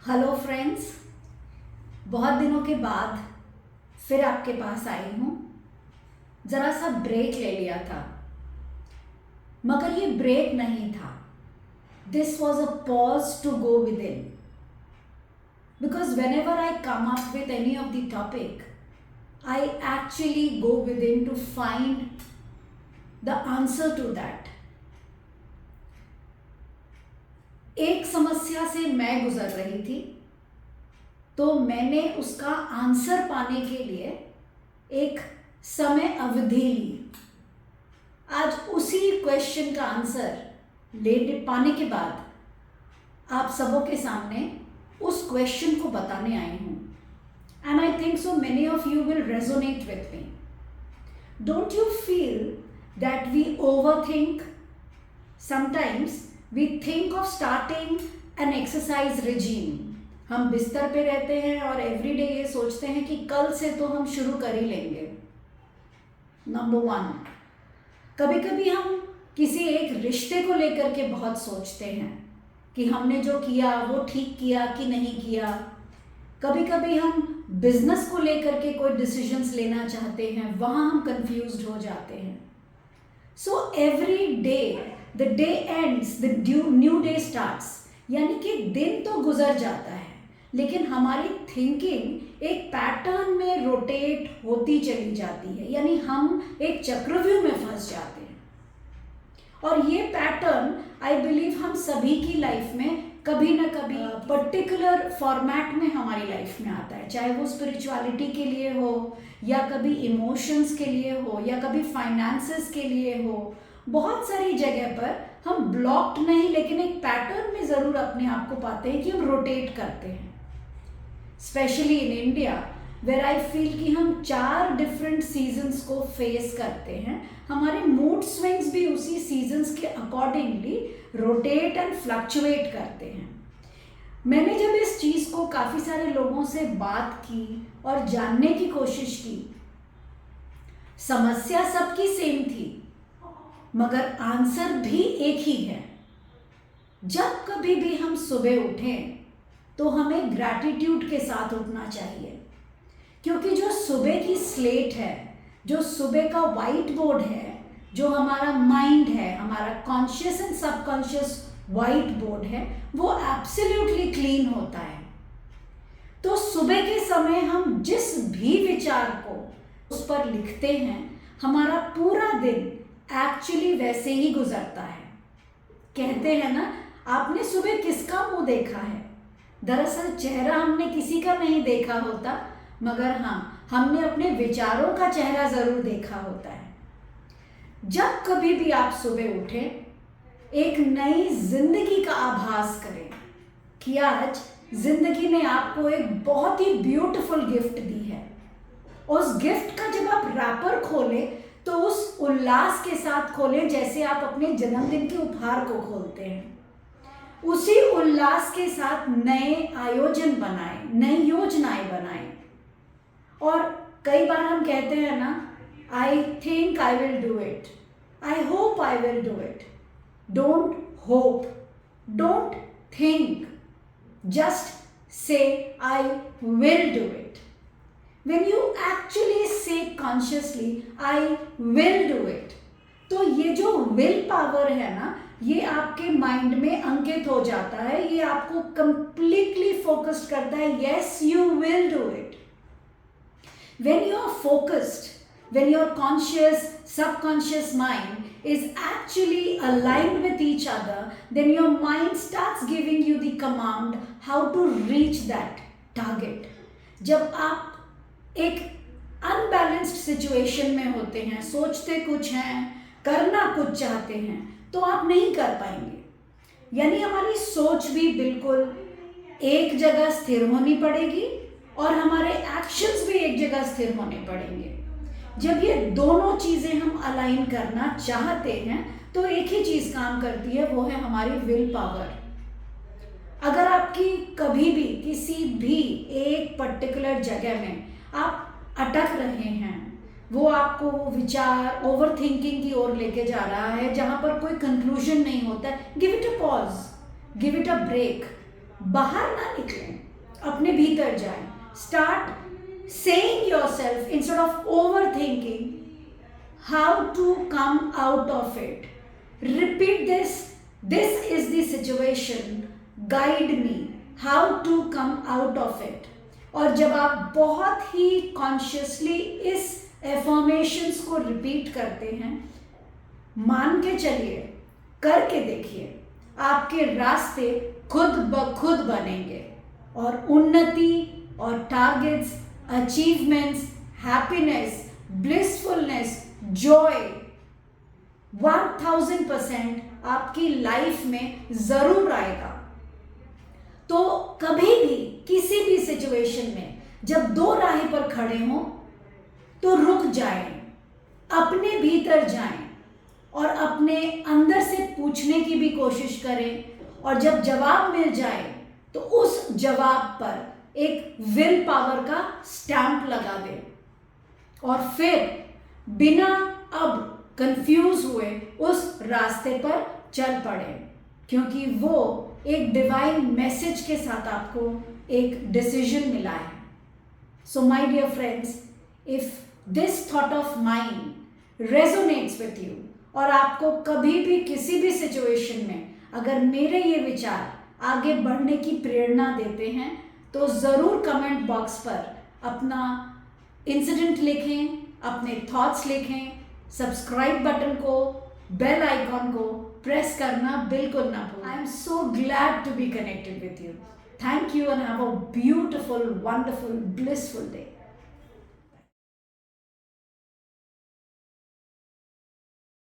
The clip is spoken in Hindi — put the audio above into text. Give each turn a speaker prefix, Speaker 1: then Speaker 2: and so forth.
Speaker 1: हेलो फ्रेंड्स, बहुत दिनों के बाद फिर आपके पास आई हूँ। ज़रा सा ब्रेक ले लिया था, मगर ये ब्रेक नहीं था। This was a pause to go within, because whenever I come up with any of the topic, I actually go within to find the answer to that. एक समस्या से मैं गुजर रही थी, तो मैंने उसका आंसर पाने के लिए एक समय अवधि ली। आज उसी क्वेश्चन का आंसर पाने के बाद आप सबों के सामने उस क्वेश्चन को बताने आई हूँ। And I think so many of you will resonate with me. Don't you feel that we overthink? Sometimes we think of starting an exercise regime. हम बिस्तर पे रहते हैं और एवरीडे ये सोचते हैं कि कल से तो हम शुरू कर ही लेंगे। नंबर 1, कभी कभी हम किसी एक रिश्ते को लेकर के बहुत सोचते हैं कि हमने जो किया वो ठीक किया कि नहीं किया। कभी कभी हम बिजनेस को लेकर के कोई डिसीजंस लेना चाहते हैं, वहाँ हम कंफ्यूज्ड हो जाते हैं। So every day the day ends, the new day starts, यानी कि दिन तो गुजर जाता है, लेकिन हमारी थिंकिंग एक पैटर्न में रोटेट होती चली जाती है, यानी हम एक चक्रव्यूह में फंस जाते हैं। और ये पैटर्न आई बिलीव हम सभी की लाइफ में कभी ना कभी पर्टिकुलर फॉर्मेट में हमारी लाइफ में आता है, चाहे वो स्पिरिचुअलिटी के लिए हो, या कभी इमोशंस के लिए हो, या कभी फाइनेंसेस के लिए हो। बहुत सारी जगह पर हम ब्लॉक्ड नहीं, लेकिन एक पैटर्न में ज़रूर अपने आप को पाते हैं कि हम रोटेट करते हैं। Specially in India, where I feel कि हम 4 डिफरेंट सीजन्स को फेस करते हैं। हमारे मूड स्विंग्स भी उसी सीजन्स के अकॉर्डिंगली रोटेट एंड फ्लक्चुएट करते हैं। मैंने जब इस चीज़ को काफ़ी सारे लोगों से बात की और जानने की कोशिश की, समस्या सबकी सेम थी, मगर आंसर भी एक ही है। जब कभी भी हम सुबह उठें तो हमें ग्रैटिट्यूड के साथ उठना चाहिए, क्योंकि जो सुबह की स्लेट है, जो सुबह का वाइट बोर्ड है, जो हमारा माइंड है, हमारा conscious and subconscious white board है, वो एब्सोल्युटली क्लीन होता है। तो सुबह के समय हम जिस भी विचार को उस पर लिखते हैं, हमारा पूरा दिन एक्चुअली वैसे ही गुजरता है। कहते हैं ना, आपने सुबह किसका मुंह देखा है? दरअसल चेहरा हमने किसी का नहीं देखा होता, मगर हाँ, हमने अपने विचारों का चेहरा जरूर देखा होता है। जब कभी भी आप सुबह उठें, एक नई जिंदगी का आभास करें कि आज जिंदगी ने आपको एक बहुत ही ब्यूटीफुल गिफ्ट दी है। उस गिफ्ट का जब आप रैपर खोलें तो उस उल्लास के साथ खोलें जैसे आप अपने जन्मदिन के उपहार को खोलते हैं। उसी उल्लास के साथ नए आयोजन बनाएं, नई योजनाएं बनाएं। और कई बार हम कहते हैं ना, I think I will do it, I hope I will do it. Don't hope, don't think, just say I will do it. When you actually say consciously, I will do it, तो ये जो will power है ना, ये आपके माइंड में अंकित हो जाता है, ये आपको completely focused करता है। Yes, you will do it. When you are focused, when your conscious, subconscious mind is actually aligned with each other, then your mind starts giving you the command how to reach that target. जब आप एक अनबैलेंस्ड सिचुएशन में होते हैं, सोचते कुछ हैं, करना कुछ चाहते हैं, तो आप नहीं कर पाएंगे। यानी हमारी सोच भी बिल्कुल एक जगह स्थिर होनी पड़ेगी और हमारे एक्शंस भी एक जगह स्थिर होने पड़ेंगे। जब ये दोनों चीज़ें हम अलाइन करना चाहते हैं, तो एक ही चीज़ काम करती है, वो है हमारी विल पावर। अगर आपकी कभी भी किसी भी एक पर्टिकुलर जगह में आप अटक रहे हैं, वो आपको वो विचार ओवर थिंकिंग की ओर लेके जा रहा है, जहाँ पर कोई कंक्लूजन नहीं होता है, give it a pause, give it a break. बाहर ना निकलें, अपने भीतर जाएं. Start saying yourself instead of overthinking how to come out of it. Repeat this. This is the situation. Guide me how to come out of it. और जब आप बहुत ही कॉन्शियसली इस एफर्मेशंस को रिपीट करते हैं, मान के चलिए, करके देखिए, आपके रास्ते खुद ब खुद बनेंगे और उन्नति और targets, achievements, happiness, blissfulness, Joy 1000% आपकी लाइफ में जरूर आएगा. तो कभी भी किसी भी सिचुएशन में जब दो राहें पर खड़े हों तो रुक जाएं, अपने भीतर जाएं और अपने अंदर से पूछने की भी कोशिश करें. और जब जवाब मिल जाए तो उस जवाब पर एक विल पावर का स्टैंप लगा दें और फिर बिना अब कंफ्यूज हुए उस रास्ते पर चल पड़े, क्योंकि वो एक डिवाइन मैसेज के साथ आपको एक डिसीजन मिला है. So my dear friends, if this thought of mind resonates with you और आपको कभी भी किसी भी सिचुएशन में अगर मेरे ये विचार आगे बढ़ने की प्रेरणा देते हैं तो ज़रूर कमेंट बॉक्स पर अपना इंसिडेंट लिखें, अपने थॉट्स लिखें. सब्सक्राइब बटन को, बेल आइकॉन को प्रेस करना बिल्कुल ना भूलें. I am so glad to be connected with you. Thank you and have a beautiful, wonderful, blissful day.